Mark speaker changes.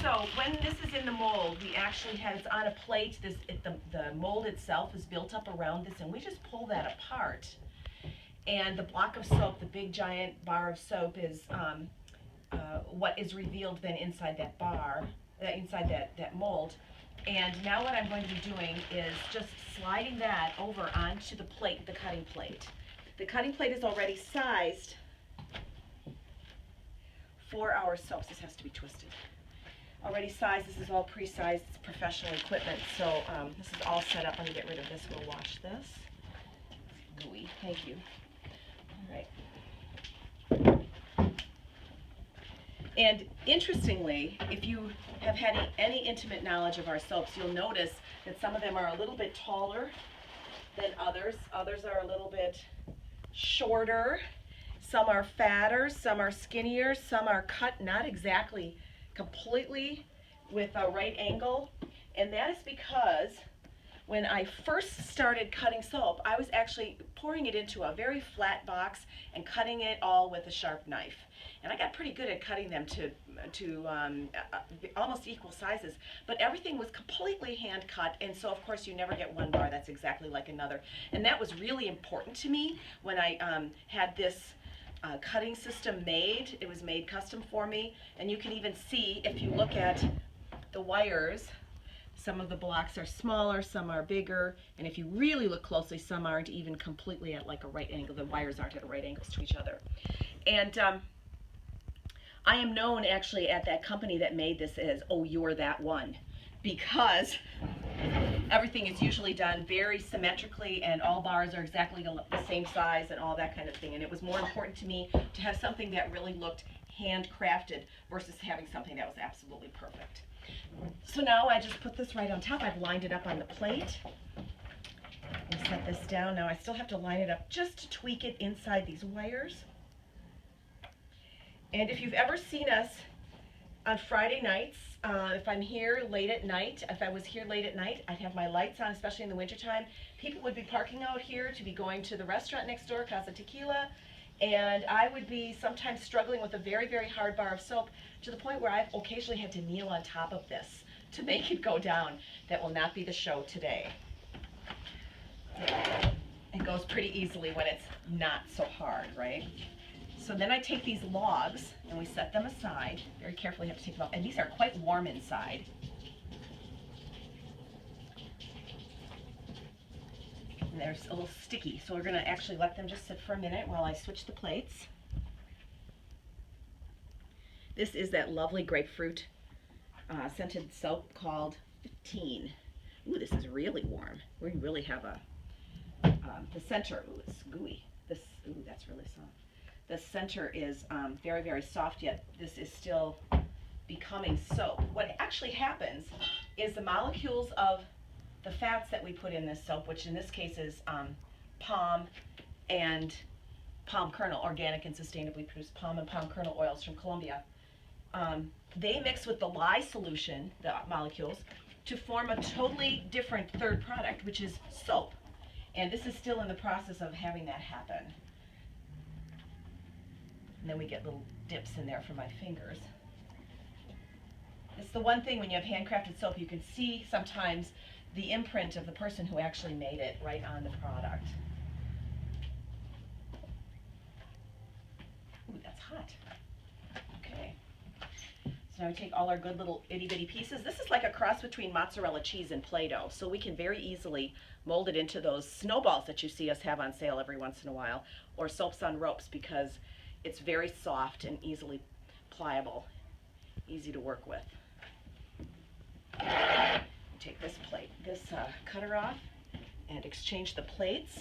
Speaker 1: So when this is in the mold, we actually have, it's on a plate, the mold itself is built up around this, and we just pull that apart. And the block of soap, the big giant bar of soap, is what is revealed then inside that bar, inside that mold. And now what I'm going to be doing is just sliding that over onto the plate, the cutting plate. The cutting plate is already sized for our soaps. This has to be twisted. Already sized, this is all pre-sized, it's professional equipment. So this is all set up. Let me get rid of this, we'll wash this. It's gooey, thank you. All right. And interestingly, if you have had any intimate knowledge of our soaps, you'll notice that some of them are a little bit taller than others. Others are a little bit shorter. Some are fatter, some are skinnier, some are cut not exactly completely with a right angle. And that is because when I first started cutting soap, I was actually pouring it into a very flat box and cutting it all with a sharp knife. And I got pretty good at cutting them to almost equal sizes, but everything was completely hand cut, and so of course you never get one bar that's exactly like another. And that was really important to me when I had this cutting system made. It was made custom for me, and you can even see if you look at the wires, some of the blocks are smaller, some are bigger, and if you really look closely, some aren't even completely at like a right angle. The wires aren't at right angles to each other. And I am known actually at that company that made this as, oh, you're that one, because everything is usually done very symmetrically and all bars are exactly the same size and all that kind of thing. And it was more important to me to have something that really looked handcrafted versus having something that was absolutely perfect. So now I just put this right on top. I've lined it up on the plate and set this down. Now I still have to line it up just to tweak it inside these wires. And if you've ever seen us on Friday nights, if I'm here late at night, if I was here late at night, I'd have my lights on, especially in the wintertime. People would be parking out here to be going to the restaurant next door, Casa Tequila, and I would be sometimes struggling with a very, very hard bar of soap to the point where I've occasionally had to kneel on top of this to make it go down. That will not be the show today. It goes pretty easily when it's not so hard, right? So then I take these logs and we set them aside. Very carefully have to take them out. And these are quite warm inside. And they're a little sticky. So we're going to actually let them just sit for a minute while I switch the plates. This is that lovely grapefruit scented soap called 15. Ooh, this is really warm. We really have the center. Ooh, it's gooey. Ooh, that's really soft. The center is very, very soft, yet this is still becoming soap. What actually happens is the molecules of the fats that we put in this soap, which in this case is palm and palm kernel, organic and sustainably produced palm and palm kernel oils from Colombia, they mix with the lye solution, the molecules, to form a totally different third product, which is soap. And this is still in the process of having that happen. And then we get little dips in there for my fingers. It's the one thing when you have handcrafted soap, you can see sometimes the imprint of the person who actually made it right on the product. Ooh, that's hot. Okay. So now we take all our good little itty bitty pieces. This is like a cross between mozzarella cheese and Play-Doh, so we can very easily mold it into those snowballs that you see us have on sale every once in a while, or soaps on ropes, because it's very soft and easily pliable, easy to work with. Take this cutter off and exchange the plates.